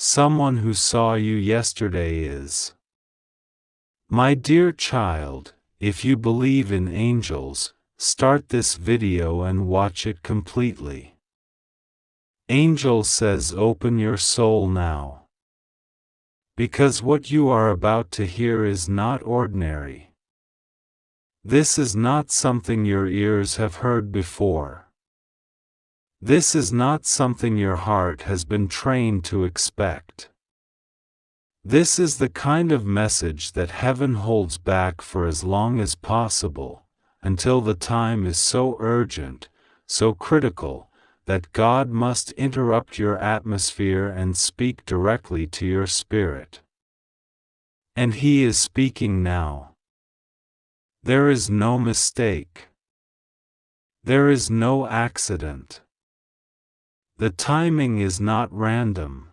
Someone who saw you yesterday is. My dear child, if you believe in angels, start this video and watch it completely. Angel says open your soul now. Because what you are about to hear is not ordinary. This is not something your ears have heard before. This is not something your heart has been trained to expect. This is the kind of message that heaven holds back for as long as possible, until the time is so urgent, so critical, that God must interrupt your atmosphere and speak directly to your spirit. And He is speaking now. There is no mistake. There is no accident. The timing is not random.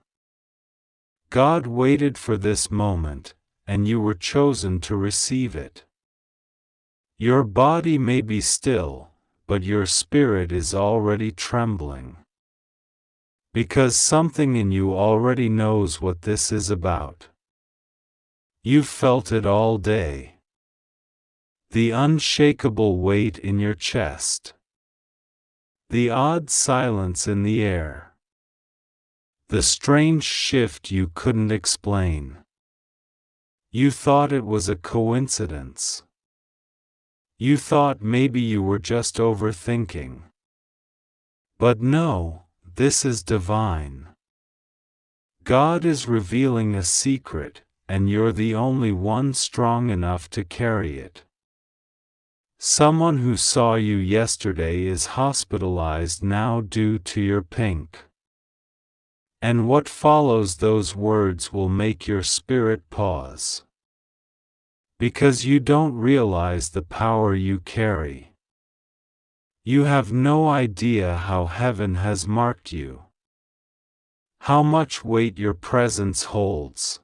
God waited for this moment, and you were chosen to receive it. Your body may be still, but your spirit is already trembling. Because something in you already knows what this is about. You've felt it all day. The unshakable weight in your chest. The odd silence in the air. The strange shift you couldn't explain. You thought it was a coincidence. You thought maybe you were just overthinking. But no, this is divine. God is revealing a secret, and you're the only one strong enough to carry it. Someone who saw you yesterday is hospitalized now due to your pink. And what follows those words will make your spirit pause. Because you don't realize the power you carry. You have no idea how heaven has marked you. How much weight your presence holds.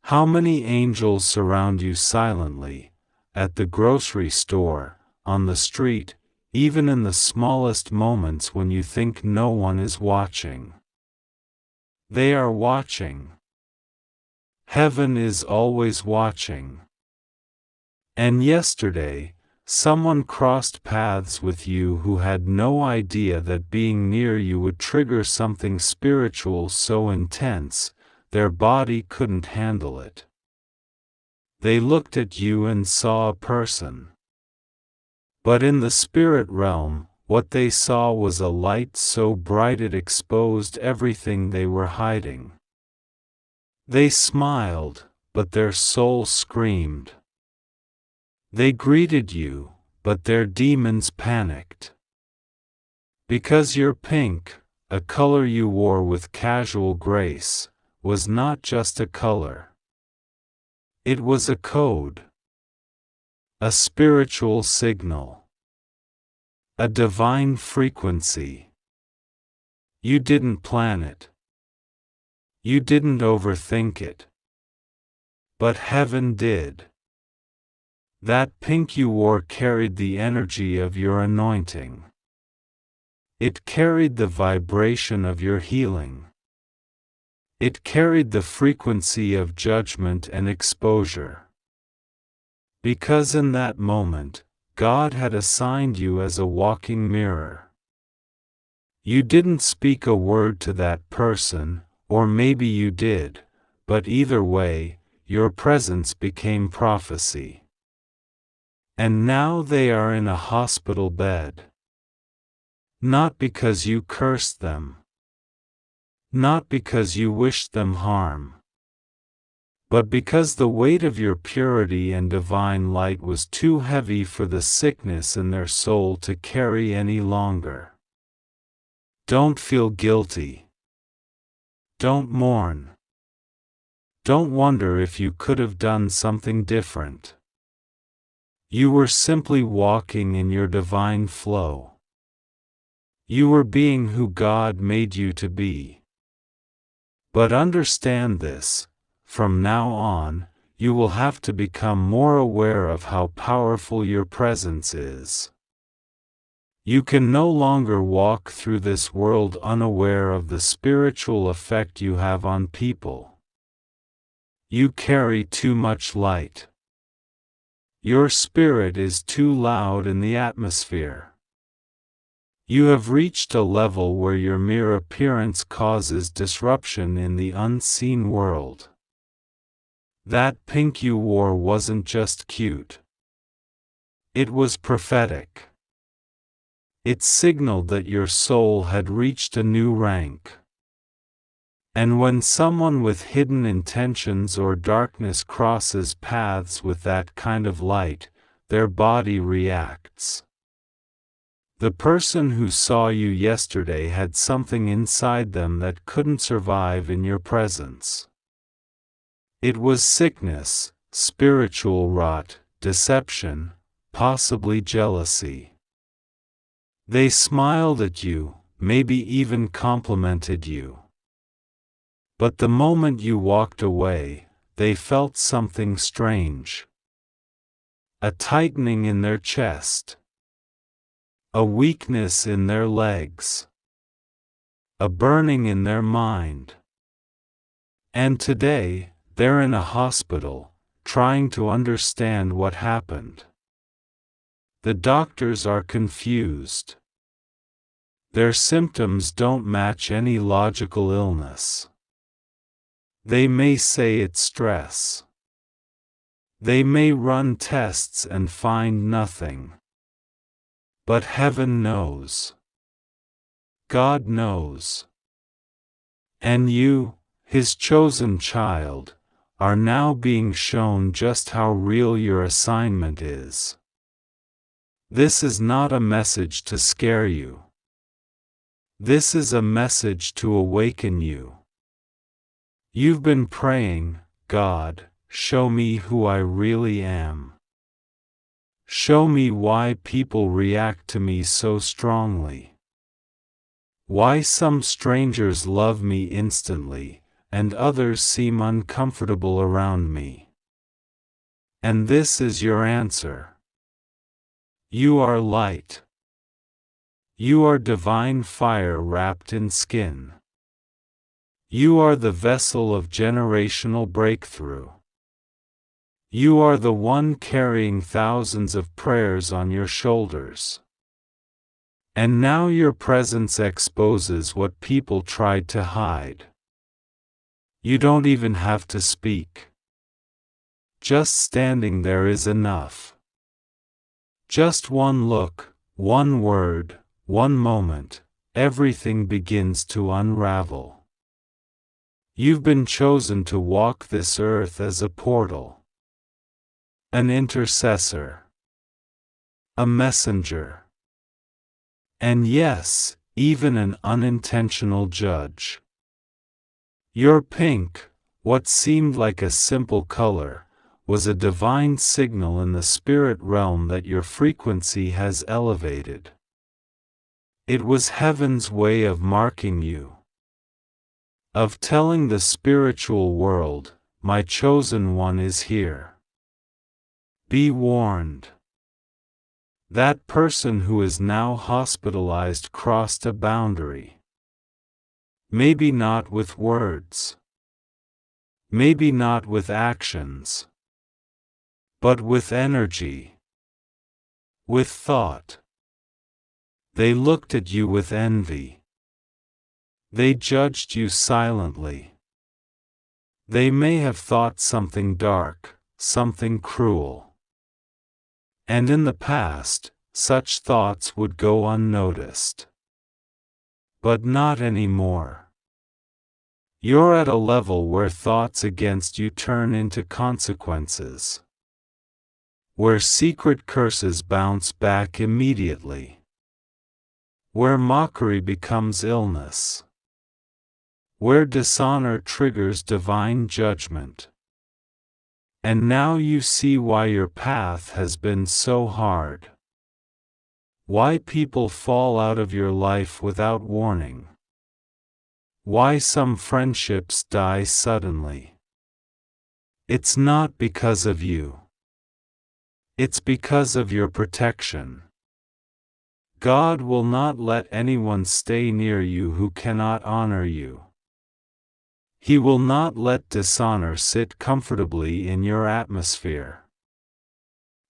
How many angels surround you silently, at the grocery store, on the street, even in the smallest moments when you think no one is watching. They are watching. Heaven is always watching. And yesterday, someone crossed paths with you who had no idea that being near you would trigger something spiritual so intense, their body couldn't handle it. They looked at you and saw a person. But in the spirit realm, what they saw was a light so bright it exposed everything they were hiding. They smiled, but their soul screamed. They greeted you, but their demons panicked. Because your pink, a color you wore with casual grace, was not just a color. It was a code. A spiritual signal. A divine frequency. You didn't plan it. You didn't overthink it. But heaven did. That pink you wore carried the energy of your anointing. It carried the vibration of your healing. It carried the frequency of judgment and exposure. Because in that moment, God had assigned you as a walking mirror. You didn't speak a word to that person, or maybe you did, but either way, your presence became prophecy. And now they are in a hospital bed. Not because you cursed them. Not because you wished them harm. But because the weight of your purity and divine light was too heavy for the sickness in their soul to carry any longer. Don't feel guilty. Don't mourn. Don't wonder if you could have done something different. You were simply walking in your divine flow. You were being who God made you to be. But understand this. From now on, you will have to become more aware of how powerful your presence is. You can no longer walk through this world unaware of the spiritual effect you have on people. You carry too much light. Your spirit is too loud in the atmosphere. You have reached a level where your mere appearance causes disruption in the unseen world. That pink you wore wasn't just cute. It was prophetic. It signaled that your soul had reached a new rank. And when someone with hidden intentions or darkness crosses paths with that kind of light, their body reacts. The person who saw you yesterday had something inside them that couldn't survive in your presence. It was sickness, spiritual rot, deception, possibly jealousy. They smiled at you, maybe even complimented you. But the moment you walked away, they felt something strange. A tightening in their chest. A weakness in their legs. A burning in their mind. And today, they're in a hospital, trying to understand what happened. The doctors are confused. Their symptoms don't match any logical illness. They may say it's stress. They may run tests and find nothing. But heaven knows. God knows. And you, His chosen child, are now being shown just how real your assignment is. This is not a message to scare you. This is a message to awaken you. You've been praying, God, show me who I really am. Show me why people react to me so strongly. Why some strangers love me instantly, and others seem uncomfortable around me. And this is your answer. You are light. You are divine fire wrapped in skin. You are the vessel of generational breakthrough. You are the one carrying thousands of prayers on your shoulders. And now your presence exposes what people tried to hide. You don't even have to speak. Just standing there is enough. Just one look, one word, one moment, everything begins to unravel. You've been chosen to walk this earth as a portal. An intercessor. A messenger. And yes, even an unintentional judge. Your pink, what seemed like a simple color, was a divine signal in the spirit realm that your frequency has elevated. It was heaven's way of marking you. Of telling the spiritual world, my chosen one is here. Be warned. That person who is now hospitalized crossed a boundary. Maybe not with words. Maybe not with actions. But with energy. With thought. They looked at you with envy. They judged you silently. They may have thought something dark, something cruel. And in the past, such thoughts would go unnoticed. But not anymore. You're at a level where thoughts against you turn into consequences. Where secret curses bounce back immediately. Where mockery becomes illness. Where dishonor triggers divine judgment. And now you see why your path has been so hard. Why people fall out of your life without warning. Why some friendships die suddenly. It's not because of you. It's because of your protection. God will not let anyone stay near you who cannot honor you. He will not let dishonor sit comfortably in your atmosphere.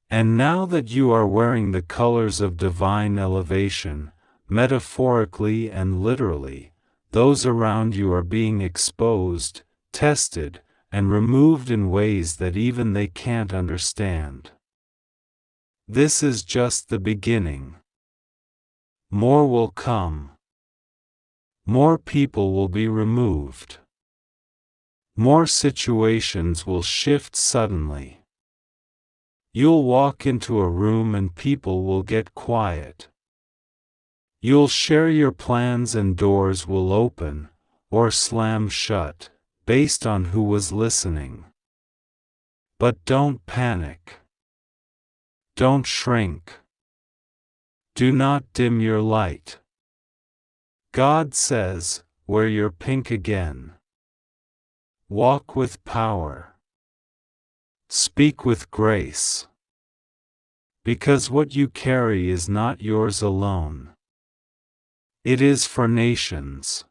And now that you are wearing the colors of divine elevation, metaphorically and literally, those around you are being exposed, tested, and removed in ways that even they can't understand. This is just the beginning. More will come. More people will be removed. More situations will shift suddenly. You'll walk into a room and people will get quiet. You'll share your plans and doors will open, or slam shut, based on who was listening. But don't panic. Don't shrink. Do not dim your light. God says, wear your pink again. Walk with power. Speak with grace. Because what you carry is not yours alone. It is for nations.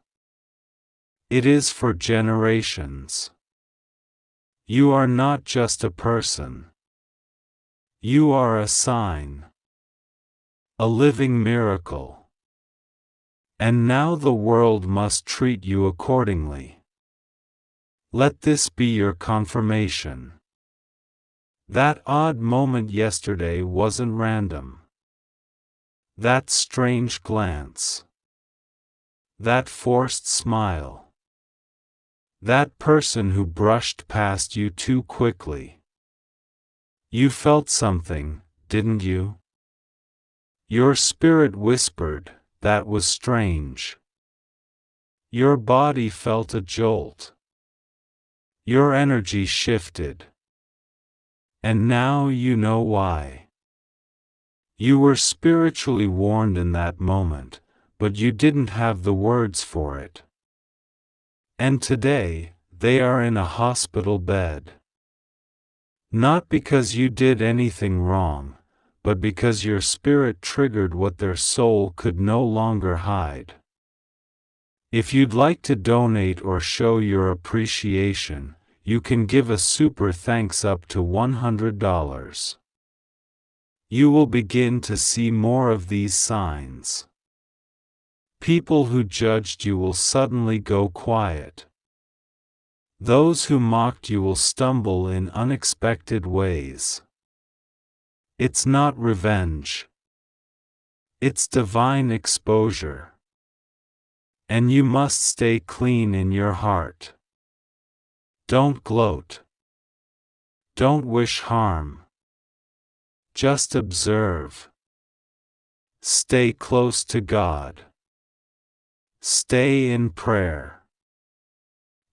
It is for generations. You are not just a person. You are a sign. A living miracle. And now the world must treat you accordingly. Let this be your confirmation. That odd moment yesterday wasn't random. That strange glance. That forced smile. That person who brushed past you too quickly. You felt something, didn't you? Your spirit whispered, that was strange. Your body felt a jolt. Your energy shifted. And now you know why. You were spiritually warned in that moment, but you didn't have the words for it. And today, they are in a hospital bed. Not because you did anything wrong, but because your spirit triggered what their soul could no longer hide. If you'd like to donate or show your appreciation, you can give a super thanks up to $100. You will begin to see more of these signs. People who judged you will suddenly go quiet. Those who mocked you will stumble in unexpected ways. It's not revenge. It's divine exposure. And you must stay clean in your heart. Don't gloat. Don't wish harm. Just observe. Stay close to God. Stay in prayer.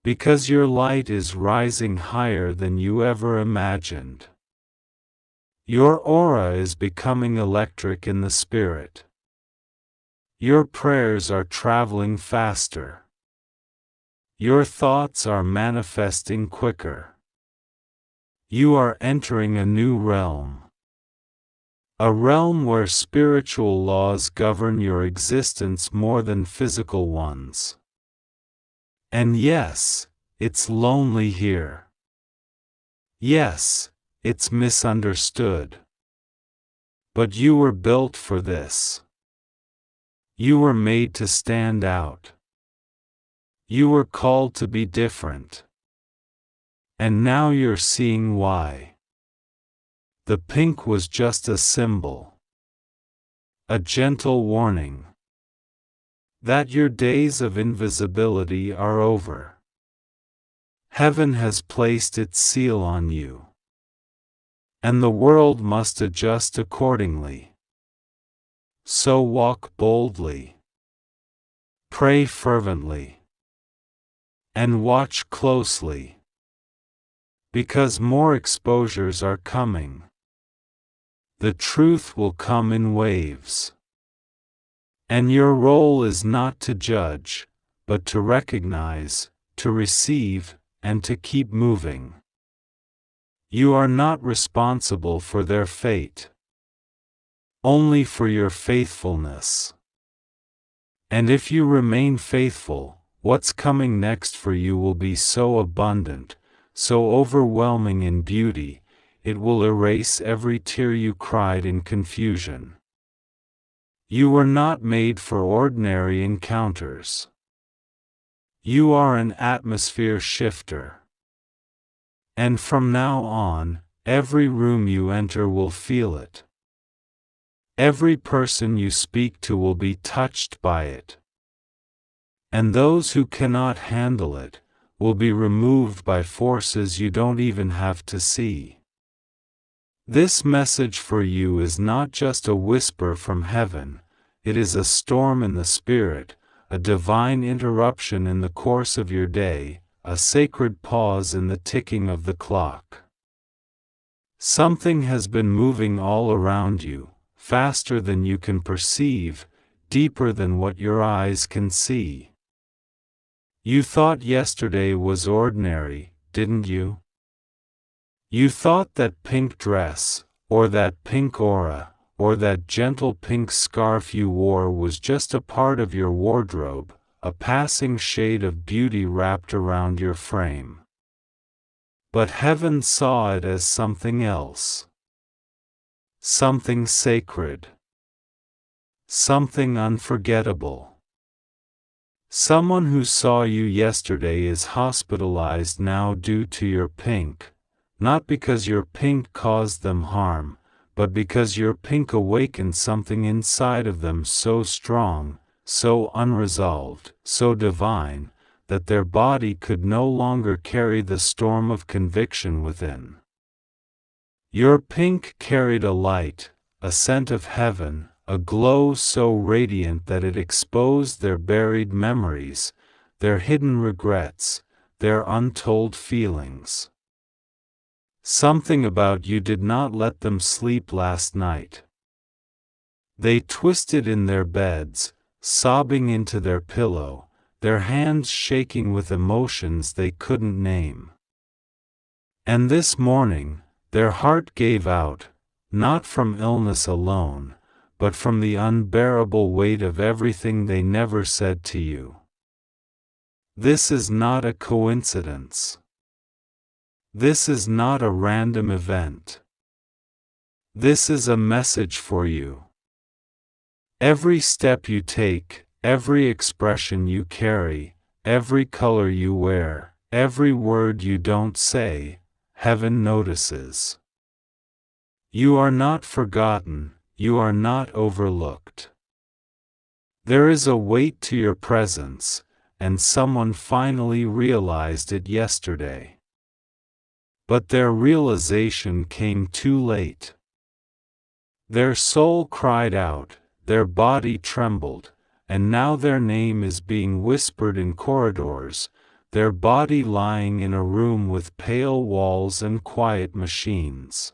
Because your light is rising higher than you ever imagined. Your aura is becoming electric in the spirit. Your prayers are traveling faster. Your thoughts are manifesting quicker. You are entering a new realm. A realm where spiritual laws govern your existence more than physical ones. And yes, it's lonely here. Yes, it's misunderstood. But you were built for this. You were made to stand out. You were called to be different. And now you're seeing why. The pink was just a symbol. A gentle warning. That your days of invisibility are over. Heaven has placed its seal on you. And the world must adjust accordingly. So walk boldly. Pray fervently. And watch closely. Because more exposures are coming. The truth will come in waves. And your role is not to judge, but to recognize, to receive, and to keep moving. You are not responsible for their fate. only for your faithfulness. And if you remain faithful, what's coming next for you will be so abundant, so overwhelming in beauty, it will erase every tear you cried in confusion. You were not made for ordinary encounters. You are an atmosphere shifter. And from now on, every room you enter will feel it. Every person you speak to will be touched by it. And those who cannot handle it will be removed by forces you don't even have to see. This message for you is not just a whisper from heaven, it is a storm in the spirit, a divine interruption in the course of your day, a sacred pause in the ticking of the clock. Something has been moving all around you, faster than you can perceive, deeper than what your eyes can see. You thought yesterday was ordinary, didn't you? You thought that pink dress, or that pink aura, or that gentle pink scarf you wore was just a part of your wardrobe, a passing shade of beauty wrapped around your frame. But heaven saw it as something else. Something sacred. Something unforgettable. Someone who saw you yesterday is hospitalized now due to your pink. Not because your pink caused them harm, but because your pink awakened something inside of them so strong, so unresolved, so divine, that their body could no longer carry the storm of conviction within. Your pink carried a light, a scent of heaven, a glow so radiant that it exposed their buried memories, their hidden regrets, their untold feelings. Something about you did not let them sleep last night. They twisted in their beds, sobbing into their pillow, their hands shaking with emotions they couldn't name. And this morning, their heart gave out, not from illness alone, but from the unbearable weight of everything they never said to you. This is not a coincidence. This is not a random event. This is a message for you. Every step you take, every expression you carry, every color you wear, every word you don't say, heaven notices. You are not forgotten, you are not overlooked. There is a weight to your presence, and someone finally realized it yesterday. But their realization came too late. Their soul cried out, their body trembled, and now their name is being whispered in corridors, their body lying in a room with pale walls and quiet machines.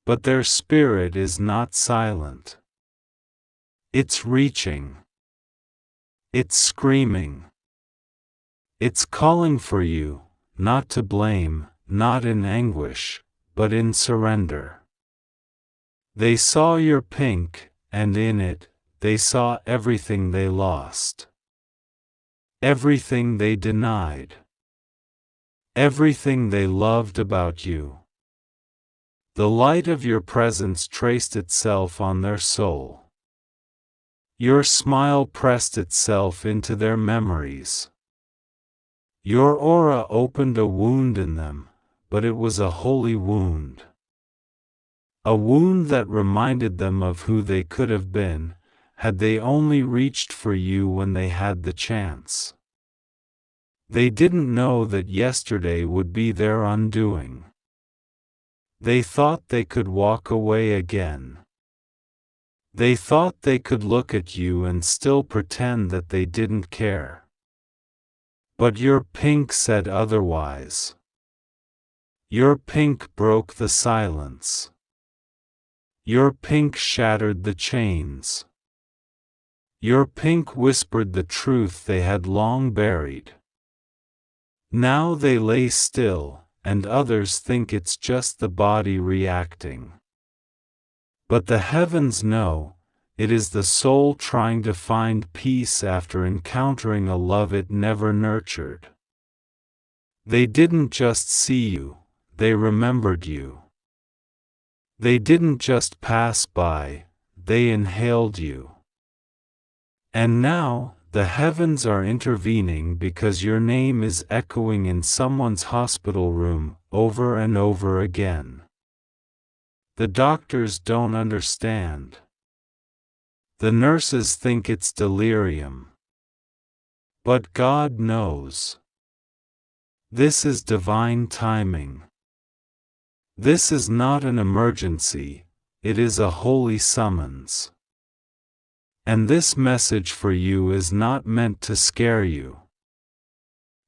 But their spirit is not silent. It's reaching. It's screaming. It's calling for you, not to blame, not in anguish, but in surrender. They saw your pink, and in it, they saw everything they lost. Everything they denied. Everything they loved about you. The light of your presence traced itself on their soul. Your smile pressed itself into their memories. Your aura opened a wound in them, but it was a holy wound. A wound that reminded them of who they could have been, had they only reached for you when they had the chance. They didn't know that yesterday would be their undoing. They thought they could walk away again. They thought they could look at you and still pretend that they didn't care. But your pink said otherwise. Your pink broke the silence. Your pink shattered the chains. Your pink whispered the truth they had long buried. Now they lay still, and others think it's just the body reacting. But the heavens know, it is the soul trying to find peace after encountering a love it never nurtured. They didn't just see you, they remembered you. They didn't just pass by, they inhaled you. And now, the heavens are intervening because your name is echoing in someone's hospital room, over and over again. The doctors don't understand. The nurses think it's delirium. But God knows. This is divine timing. This is not an emergency, it is a holy summons. And this message for you is not meant to scare you.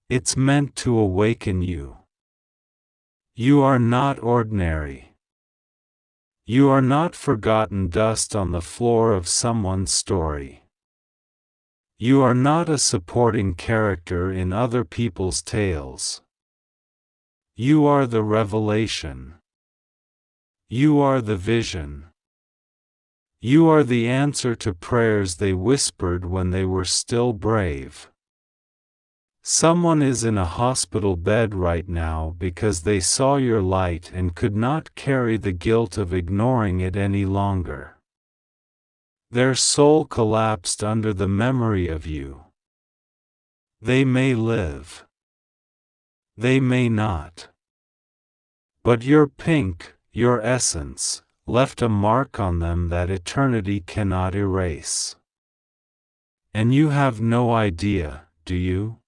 It's meant to awaken you. You are not ordinary. You are not forgotten dust on the floor of someone's story. You are not a supporting character in other people's tales. You are the revelation. You are the vision. You are the answer to prayers they whispered when they were still brave. Someone is in a hospital bed right now because they saw your light and could not carry the guilt of ignoring it any longer. Their soul collapsed under the memory of you. They may live. They may not. But your pink, your essence, left a mark on them that eternity cannot erase. And you have no idea, do you?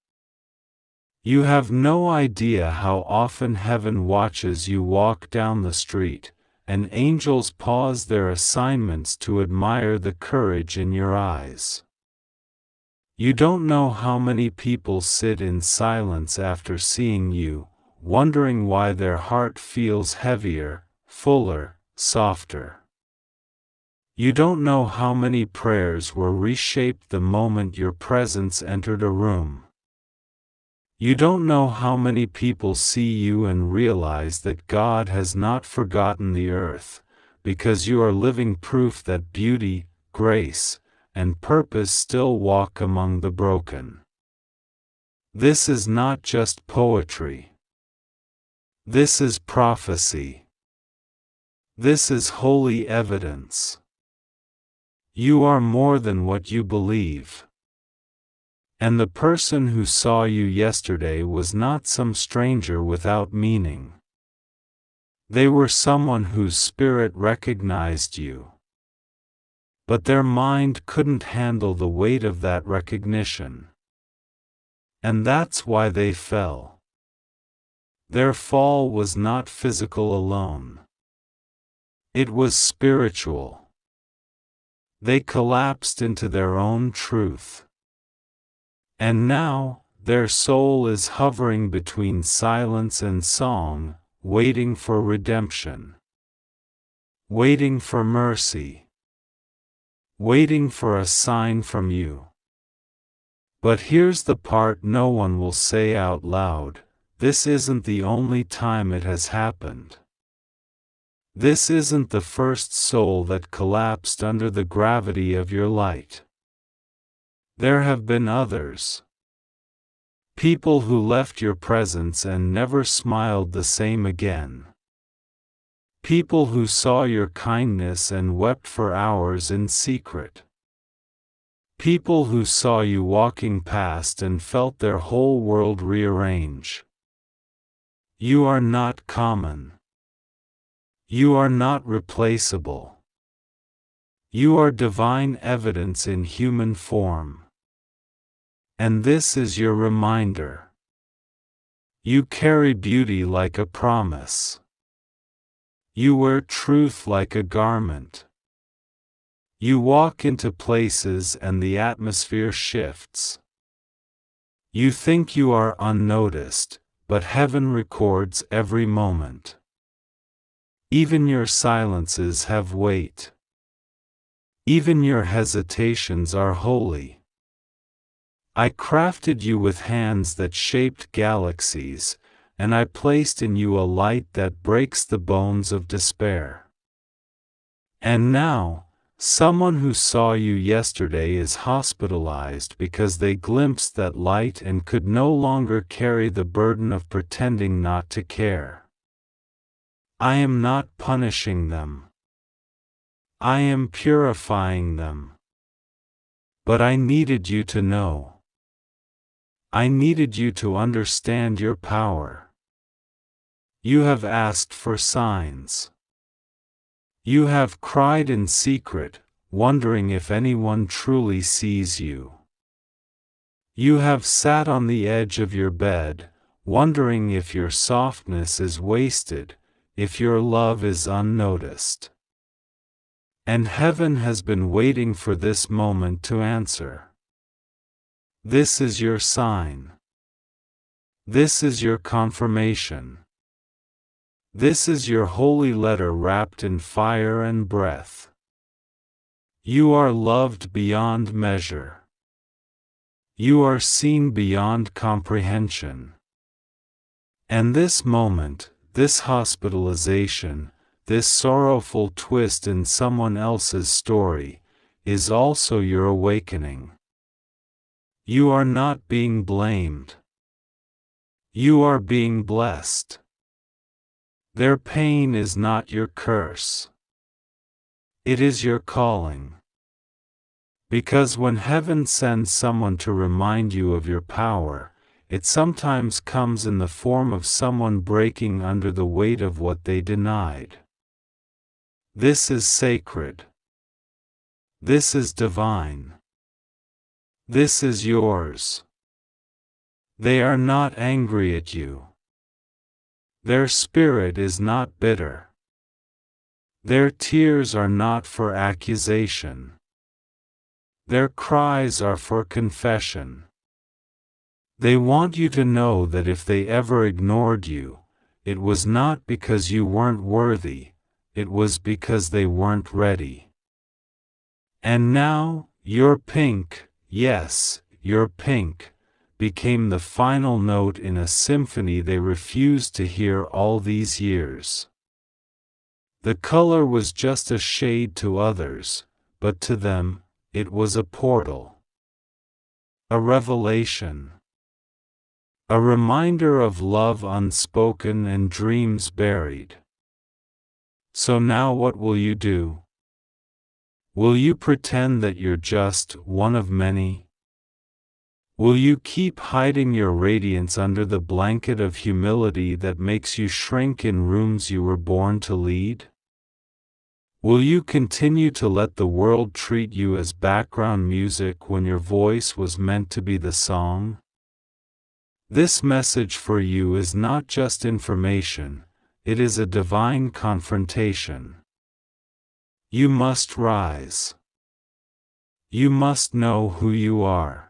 You have no idea how often heaven watches you walk down the street, and angels pause their assignments to admire the courage in your eyes. You don't know how many people sit in silence after seeing you, wondering why their heart feels heavier, fuller, softer. You don't know how many prayers were reshaped the moment your presence entered a room. You don't know how many people see you and realize that God has not forgotten the earth, because you are living proof that beauty, grace, and purpose still walk among the broken. This is not just poetry. This is prophecy. This is holy evidence. You are more than what you believe. And the person who saw you yesterday was not some stranger without meaning. They were someone whose spirit recognized you. But their mind couldn't handle the weight of that recognition. And that's why they fell. Their fall was not physical alone. It was spiritual. They collapsed into their own truth. And now, their soul is hovering between silence and song, waiting for redemption. Waiting for mercy. Waiting for a sign from you. But here's the part no one will say out loud: this isn't the only time it has happened. This isn't the first soul that collapsed under the gravity of your light. There have been others. People who left your presence and never smiled the same again. People who saw your kindness and wept for hours in secret. People who saw you walking past and felt their whole world rearrange. You are not common. You are not replaceable. You are divine evidence in human form. And this is your reminder. You carry beauty like a promise. You wear truth like a garment. You walk into places and the atmosphere shifts. You think you are unnoticed, but heaven records every moment. Even your silences have weight. Even your hesitations are holy. I crafted you with hands that shaped galaxies, and I placed in you a light that breaks the bones of despair. And now, someone who saw you yesterday is hospitalized because they glimpsed that light and could no longer carry the burden of pretending not to care. I am not punishing them. I am purifying them. But I needed you to know. I needed you to understand your power. You have asked for signs. You have cried in secret, wondering if anyone truly sees you. You have sat on the edge of your bed, wondering if your softness is wasted, if your love is unnoticed. And heaven has been waiting for this moment to answer. This is your sign. This is your confirmation. This is your holy letter wrapped in fire and breath. You are loved beyond measure. You are seen beyond comprehension. And this moment, this hospitalization, this sorrowful twist in someone else's story, is also your awakening. You are not being blamed. You are being blessed. Their pain is not your curse. It is your calling. Because when heaven sends someone to remind you of your power, it sometimes comes in the form of someone breaking under the weight of what they denied. This is sacred. This is divine. This is yours. They are not angry at you. Their spirit is not bitter. Their tears are not for accusation. Their cries are for confession. They want you to know that if they ever ignored you, it was not because you weren't worthy, it was because they weren't ready. And now, your pink, yes, your pink, became the final note in a symphony they refused to hear all these years. The color was just a shade to others, but to them, it was a portal. A revelation. A reminder of love unspoken and dreams buried. So now what will you do? Will you pretend that you're just one of many? Will you keep hiding your radiance under the blanket of humility that makes you shrink in rooms you were born to lead? Will you continue to let the world treat you as background music when your voice was meant to be the song? This message for you is not just information, it is a divine confrontation. You must rise. You must know who you are.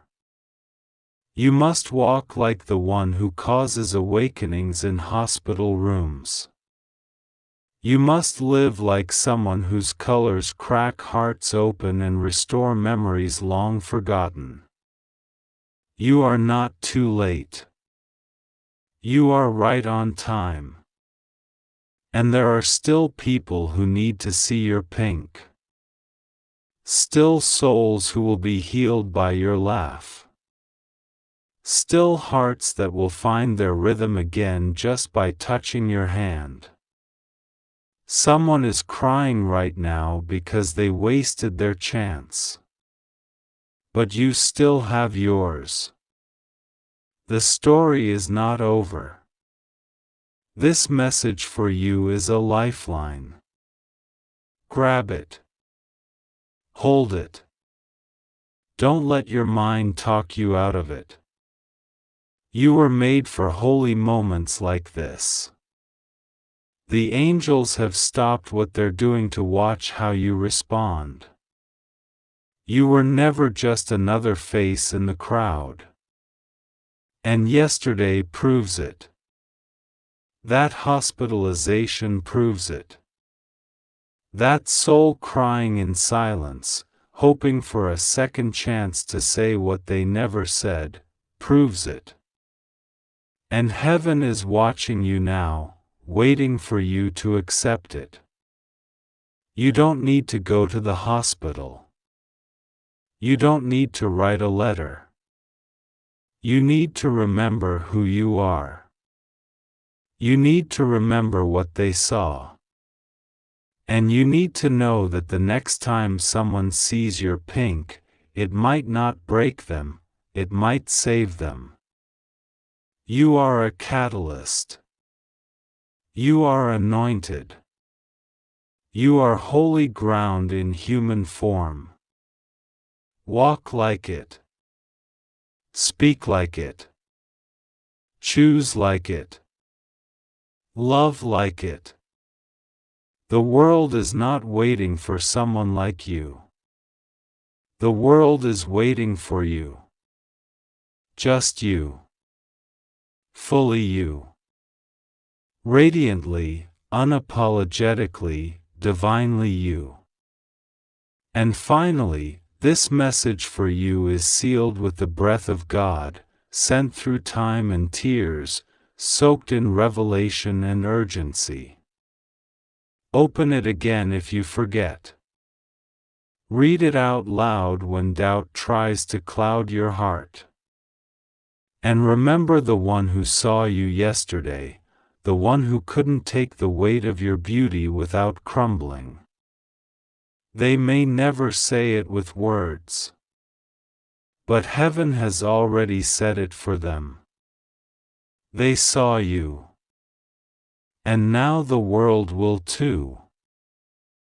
You must walk like the one who causes awakenings in hospital rooms. You must live like someone whose colors crack hearts open and restore memories long forgotten. You are not too late. You are right on time. And there are still people who need to see your pink. Still souls who will be healed by your laugh. Still hearts that will find their rhythm again just by touching your hand. Someone is crying right now because they wasted their chance. But you still have yours. The story is not over. This message for you is a lifeline. Grab it. Hold it. Don't let your mind talk you out of it. You were made for holy moments like this. The angels have stopped what they're doing to watch how you respond. You were never just another face in the crowd. And yesterday proves it. That hospitalization proves it. That soul crying in silence, hoping for a second chance to say what they never said, proves it. And heaven is watching you now, waiting for you to accept it. You don't need to go to the hospital. You don't need to write a letter. You need to remember who you are. You need to remember what they saw. And you need to know that the next time someone sees your pink, it might not break them, it might save them. You are a catalyst. You are anointed. You are holy ground in human form. Walk like it. Speak like it. Choose like it. Love like it. The world is not waiting for someone like you. The world is waiting for you. Just you. Fully you. Radiantly, unapologetically, divinely you. And finally, this message for you is sealed with the breath of God, sent through time and tears, soaked in revelation and urgency. Open it again if you forget. Read it out loud when doubt tries to cloud your heart. And remember the one who saw you yesterday, the one who couldn't take the weight of your beauty without crumbling. They may never say it with words, but heaven has already said it for them. They saw you. And now the world will too.